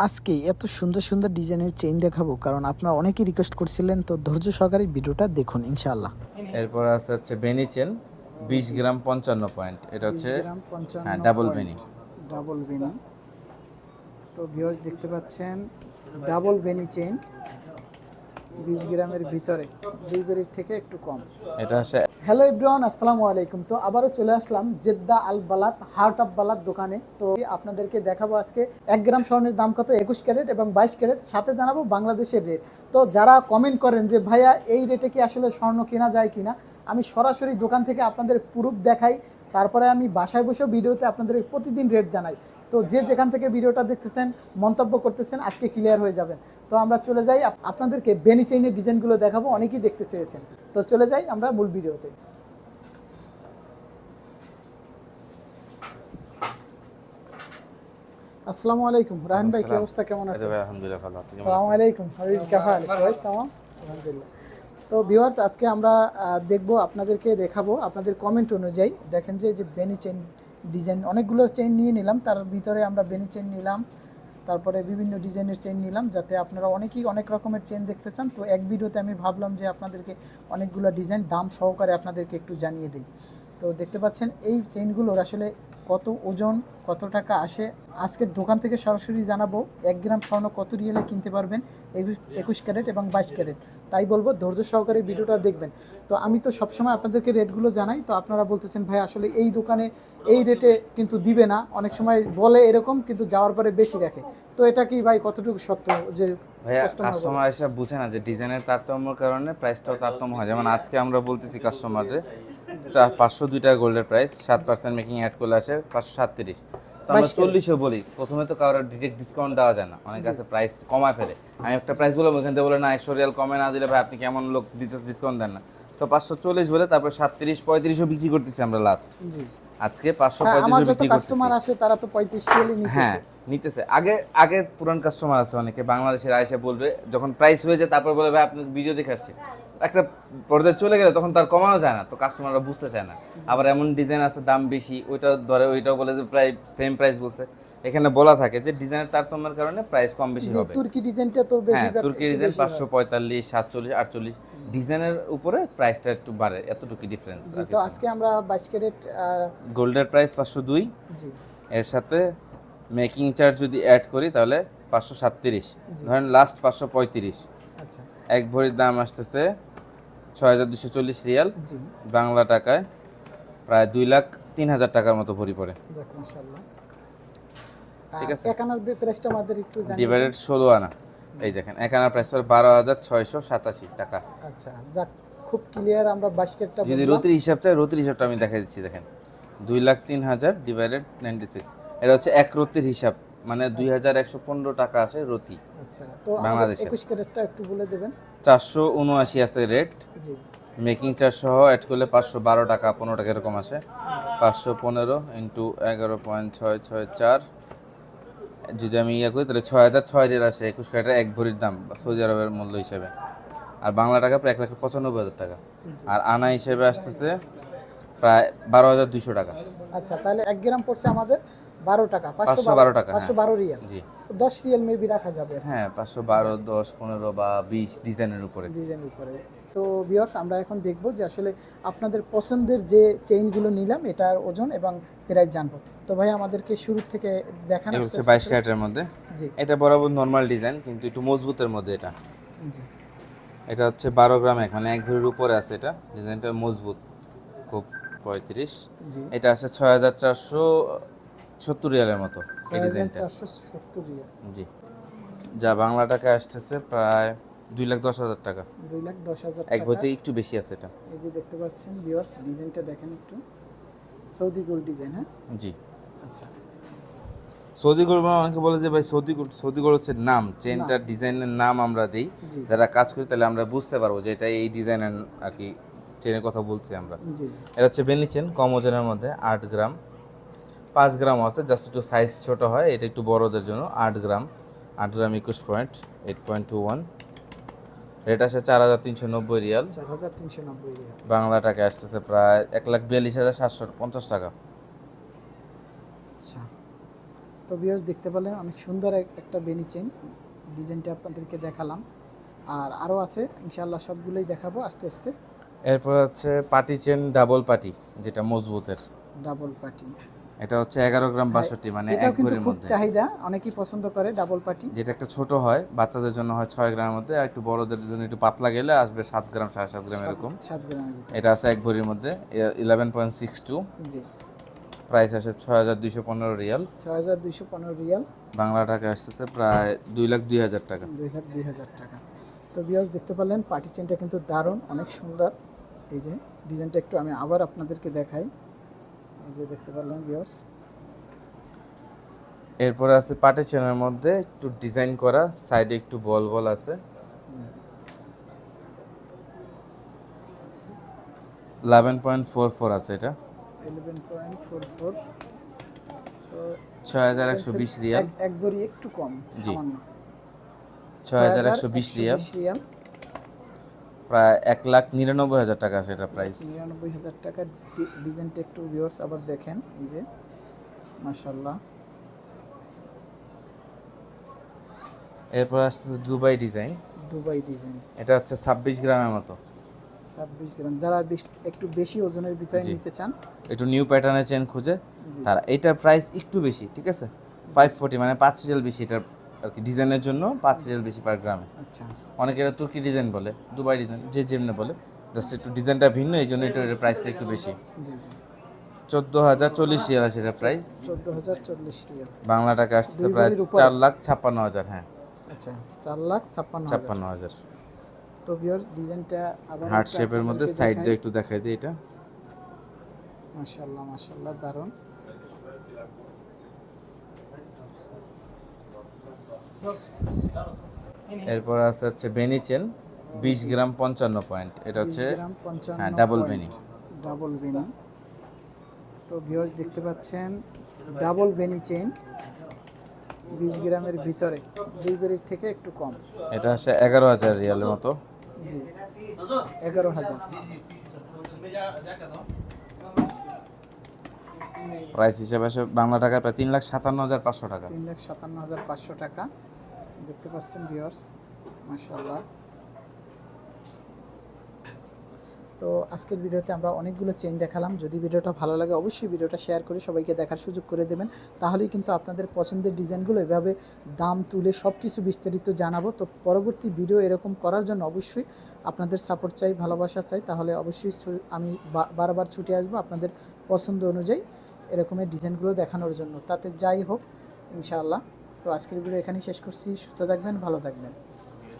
আজকে এত সুন্দর সুন্দর ডিজাইনের চেইন দেখাবো, কারণ আপনারা অনেকেই রিকোয়েস্ট করছিলেন। তো ধৈর্য সহকারে ভিডিওটা দেখুন ইনশাআল্লাহ। এরপর আছে হচ্ছে বেনি চেন 20 গ্রাম 55 পয়েন্ট, এটা 20 হচ্ছে গ্রাম 55 হ্যাঁ ডাবল বেনি। পয়েন্ট, ডাবল বেনি। তো ভিউয়ার্স দেখতে পাচ্ছেন ডাবল বেনি চেইন 20 গ্রামের ভিতরে, দুই বেরির থেকে একটু কম। এটা হচ্ছে হ্যালো এভরিওয়ান, আসসালামু আলাইকুম। তো আবারও চলে আসলাম জেদ্দা আল বালাত হার্ট অফ বালাত দোকানে। তো আপনাদেরকে দেখাবো আজকে 1 গ্রাম স্বর্ণের দাম কত, 21 ক্যারেট এবং 22 ক্যারেট, সাথে জানাবো বাংলাদেশের রেট। তো যারা কমেন্ট করেন যে ভাইয়া এই রেটে কি আসলে স্বর্ণ কেনা যায় কিনা, আমি সরাসরি দোকান থেকে আপনাদের প্রুফ দেখাই, তারপরে আমি বাসায় বসেও ভিডিওতে আপনাদের প্রতিদিন রেট জানাই। তো যে যেখান থেকে ভিডিওটা দেখতেছেন, মন্তব্য করতেছেন, আজকে ক্লিয়ার হয়ে যাবেন। তো আমরা চলে যাই, আপনাদেরকে বেনি চেইনের ডিজাইনগুলো দেখাবো, অনেকেই দেখতে চেয়েছেন। তো চলে যাই আমরা মূল ভিডিওতে। আসসালামু আলাইকুম রাহান ভাই, কি অবস্থা, কেমন আছেন? আলহামদুলিল্লাহ ভালো। আপনি কেমন আসসালামু আছেন? আলাইকুম হাবিব, কেমন কোয়েস তামাম? আলহামদুলিল্লাহ। তো ভিউয়ার্স, আজকে আমরা দেখবো, আপনাদেরকে দেখাবো আপনাদের কমেন্ট অনুযায়ী। দেখেন যে যে বেনি চেইন ডিজাইন অনেকগুলো চেইন নিয়ে নিলাম, তার ভিতরে আমরা বেনি চেইন নিলাম, তারপরে বিভিন্ন ডিজাইনের চেইন নিলাম, যাতে আপনারা অনেকেই অনেক রকমের চেইন দেখতে চান। তো এক ভিডিওতে আমি ভাবলাম যে আপনাদেরকে অনেকগুলো ডিজাইন দাম সহকারে আপনাদেরকে একটু জানিয়ে দিই। তো দেখতে পাচ্ছেন এই চেইনগুলোর আসলে কত ওজন, কত টাকা আসে, আজকের দোকান থেকে সরাসরি জানাবো। 1 গ্রাম স্বর্ণ কত রিয়েলে কিনতে পারবেন, 21 ক্যারেট এবং 22 ক্যারেট। তাই বলবো ধৈর্য সহকারে ভিডিওটা দেখবেন। তো আমি তো সবসময় আপনাদেরকে রেটগুলো জানাই। তো আপনারা বলতেছেন ভাই আসলে এই দোকানে এই রেটে কিন্তু দিবে না, অনেক সময় বলে এরকম, কিন্তু যাওয়ার পরে বেশি রাখে। তো এটা কি ভাই কতটুকু সত্য যে ভাইয়া কাস্টমার কাস্টমার এসে বুঝে না যে ডিজাইনের তারতম্যের কারণে প্রাইসটাও তারতম্য হয়। যেমন আজকে আমরা বলতেছি কাস্টমারে 502 টাকা গোল্ডের প্রাইস, 7% মেকিং অ্যাড করলে আসে 537। তো আমরা 40ও বলি, প্রথমে তো কারোর ডিরেক্ট ডিসকাউন্ট দেওয়া যায় না, অনেক কাছে প্রাইস কমায় ফেলে। আমি একটা প্রাইস বলবো, ওখান থেকে বলে না 100 রিয়াল কমে না দিলে ভাই আপনি কেমন লোক দিতে ডিসকাউন্ট দেন না। তো 540 বলে তারপর 37 35ও বিক্রি করতেছি আমরা লাস্ট। জি। আজকে হ্যাঁ, 535 আমার যত বিক্রি করতেছি। কাস্টমার আসে তারা তো 35 রিয়েলই হ্যাঁ নিতেছে। নিতেছে। আগে আগে পুরান কাস্টমার আছে অনেকে বাংলাদেশের, আয়সা বলবে যখন প্রাইস হয়ে যায় তারপর বলে ভাই আপনি ভিডিও দেখে আসছি। একটা পর্যায়ে চলে গেলে তখন তার কমানো যায় না, তো কাস্টমাররা বুঝতে চায় না। আবার এমন ডিজাইন আছে দাম বেশি, ওইটা ধরে ওইটাও বলে যে প্রায় সেম প্রাইস বলছে। এখানে বলা থাকে যে ডিজাইনের তারতম্যের কারণে প্রাইস কম বেশি জি, হবে। তুর্কি ডিজাইনটা তো বেশি, হ্যাঁ তুর্কি ডিজাইন 545 47 48 ডিজাইনের উপরে প্রাইসটা একটু বাড়ে, এতটুকু ডিফারেন্স। জি। তো আজকে আমরা 22 ক্যারেট গোল্ডের প্রাইস 502, জি এর সাথে মেকিং চার্জ যদি অ্যাড করি তাহলে 537, ধরেন লাস্ট 535। আচ্ছা এক ভরির দাম আসতেছে 6240 রিয়াল, জি। বাংলা টাকায় প্রায় 2,03,000 টাকার মতো ভরি পড়ে। যাক মাশাআল্লাহ। ঠিক আছে, এক আনার প্রাইসটা আমাদের একটু জানিয়ে দিন। ডিভাইডেড 16 আনা। এই দেখেন এক আনার প্রাইস হলো 12,687 টাকা। আচ্ছা, যাক খুব ক্লিয়ার, আমরা 22 ক্যারেটটা যদি বুঝলাম। রতির হিসাব চাই, রতির হিসাবটা আমি দেখাই দিচ্ছি। দেখেন 2,03,000 ডিভাইডেড 96, এটা হচ্ছে এক রতির হিসাব, মানে 2,115 টাকা আসে রতি আচ্ছা, তো আমাদের বাংলাদেশে। 21 ক্যারেটটা একটু বলে দেবেন। 479 আছে রেট, জি মেকিং চার্জ সহ অ্যাড করলে 512 টাকা 15 টাকা এরকম আসে। 515 ইন্টু 11.664, যদি আমি ইয়ে করি তাহলে 6,006 রিয়াল আসে 21 ক্যারেটের এক ভরির দাম সৌদি আরবের মূল্য হিসেবে। আর বাংলা টাকা প্রায় 1,95,000 টাকা। আর আনা হিসেবে আসতেছে প্রায় 12,200 টাকা। আচ্ছা, তাহলে 1 গ্রাম পড়ছে আমাদের 12 টাকা, 512 টাকা, হ্যাঁ। 512 রিয়াল। জি 10 রিয়াল মেবি রাখা যাবে হ্যাঁ, 512 10 15 বা 20 ডিজাইনের উপরে। ডিজাইন উপরে। তো ভিউয়ার্স, আমরা এখন দেখব যে আসলে আপনাদের পছন্দের যে চেইনগুলো নিলাম এটার ওজন এবং প্রাইস জানবো। তো ভাই আমাদেরকে শুরু থেকে দেখান। এটা হচ্ছে 22 ক্যারেটের মধ্যে। জি এটা বরাবর নর্মাল ডিজাইন কিন্তু একটু মজবুতের মধ্যে। এটা জি এটা হচ্ছে 12 গ্রাম এক, মানে এক ভরির উপরে আছে। এটা ডিজাইনটা মজবুত খুব। 35, জি। এটা আছে 6,470 রিয়ালের মতো এই ডিজাইনটা। 6,470 রিয়াল। জি, যা বাংলা টাকায় আসতেছে প্রায় 2,10,000 টাকা। 2,10,000 এক টাকা। ভরিতে একটু বেশি আছে এটা। এই যে দেখতে পাচ্ছেন ভিউয়ার্স, ডিজাইনটা দেখেন একটু, সৌদি গোল্ড ডিজাইন। হ্যাঁ জি, আচ্ছা। সৌদি গোল্ড অনেকে বলে যে ভাই সৌদি গোল্ড হচ্ছে নাম, চেনটার ডিজাইনের নাম আমরা দিই। জি যারা কাজ করি তাহলে আমরা বুঝতে পারবো যে এটা এই ডিজাইনের আর কি চেনের কথা বলছি আমরা। জি জি। এটা হচ্ছে বেনি চেন, কম ওজনের মধ্যে 8 গ্রাম। 5 গ্রাম আছে, জাস্ট একটু সাইজ ছোট হয়, এটা একটু বড়দের জন্য। 8 গ্রাম, 8 গ্রাম 21 পয়েন্ট 8.21, রেট আসে 4,390 রিয়াল, 4,390 রিয়াল। বাংলা টাকা আসতেছে প্রায় 1,42,750 টাকা। আচ্ছা, তো ভিউয়ার্স দেখতে পেলেন অনেক সুন্দর একটা বেনি চেন, ডিজাইনটা আপনাদেরকে দেখালাম, আর আরও আছে ইনশাআল্লাহ, সবগুলোই দেখাবো আস্তে আস্তে। এরপর আছে পাটি চেন ডাবল পাটি, যেটা মজবুতের। ডাবল পাটি, এটা হচ্ছে 11 গ্রাম 62, মানে এটাও এক কিন্তু ভরির খুব মধ্যে। চাহিদা, অনেকেই পছন্দ করে ডাবল পাটি। যেটা একটা ছোট হয়, বাচ্চাদের জন্য হয় 6 গ্রামের মধ্যে, আর একটু বড়দের জন্য একটু পাতলা গেলে আসবে 7 গ্রাম 7.5 গ্রাম এরকম। 7 গ্রামের ভিতরে। এটা আছে এক ভরির মধ্যে 11.62, জি, প্রাইস আসে 6215 রিয়াল। 6215 রিয়াল, বাংলা টাকা আসতেছে প্রায় 2,02,000 টাকা। 2,02,000 টাকা। তো ভিউয়ার্স দেখতে পেলেন পাটি চেনটা কিন্তু দারুণ, অনেক সুন্দর। এই যে ডিজাইনটা একটু আমি আবার আপনাদেরকে দেখাই, এই যে দেখতে পারলেন ভিউয়ার্স। এরপরে আছে পাটি চেনের মধ্যে একটু ডিজাইন করা, সাইডে একটু বল বল আছে। 11.44 আছে এটা। 11.44, তো 6,120 রিয়াল। এক ভরি একটু কম, জি। সামান্য 6,120 রিয়াল, 6,120 রিয়াল, প্রায় 1,99,000 টাকা সেটা প্রাইস। 99,000 টাকা। ডিজাইনটা একটু ভিউয়ার্স আবার দেখেন, এই যে মাশাআল্লাহ। এরপর আসছে দুবাই ডিজাইন। দুবাই ডিজাইন, এটা হচ্ছে 26 গ্রামের মতো। 26 গ্রাম, যারা একটু বেশি ওজনের ভিতরে জি। নিতে চান। একটু নিউ প্যাটার্নের চেন খুঁজে জি। তারা, এটার প্রাইস একটু বেশি, ঠিক আছে, 540, মানে 5 রিয়াল বেশি এটার আর কি, ডিজাইনের জন্য 5 রিয়াল বেশি পার গ্রামে। আচ্ছা, অনেকে এটা তুর্কি ডিজাইন বলে, দুবাই ডিজাইন, যে যেমনি বলে, জাস্ট একটু ডিজাইনটা ভিন্ন, এই জন্য এটার প্রাইসটা একটু বেশি। জি জি। 14,040 রিয়াল আছে এটার প্রাইস। 14,040 রিয়াল, বাংলা টাকা আসছে দুই প্রায় ভরির উপরে। 4,56,000। হ্যাঁ, আচ্ছা, 4,56,000। 56,000। তো ভিউয়ার ডিজাইনটা আবার হার্ট শেপের মধ্যে সাইড দিয়ে একটু দেখাই দিই এটা। মাশাআল্লাহ মাশাআল্লাহ, দারুণ। এরপর আছে হচ্ছে বেনি চেন 20 গ্রাম 55 পয়েন্ট, এটা হচ্ছে 20 গ্রাম 55 হ্যাঁ ডাবল পয়েন্ট, বেনি। ডাবল বেনি। তো ভিউয়ার্স দেখতে পাচ্ছেন ডাবল বেনি চেইন, 20 গ্রামের ভিতরে, দুই ভরির থেকে একটু কম। এটা হচ্ছে 11,000 রিয়ালের মতো। জি, 11,000। প্রাইস হিসেবে আসে বাংলা টাকায় প্রায় 3,57,500 টাকা। 3,57,500 টাকা। দেখতে পাচ্ছেন ভিউয়ার্স, মাশাআল্লাহ। তো আজকের ভিডিওতে আমরা অনেকগুলো চেইন দেখালাম। যদি ভিডিওটা ভালো লাগে অবশ্যই ভিডিওটা শেয়ার করে সবাইকে দেখার সুযোগ করে দেবেন, তাহলেই কিন্তু আপনাদের পছন্দের ডিজাইনগুলো এভাবে দাম তুলে সব কিছু বিস্তারিত জানাবো। তো পরবর্তী ভিডিও এরকম করার জন্য অবশ্যই আপনাদের সাপোর্ট চাই, ভালোবাসা চাই, তাহলে অবশ্যই আমি বারবার ছুটে আসবো আপনাদের পছন্দ অনুযায়ী এরকমের ডিজাইনগুলো দেখানোর জন্য। তাতে যাই হোক ইনশাআল্লাহ। তো আজকের ভিডিও এখানেই শেষ করছি। সুস্থ থাকবেন, ভালো থাকবেন।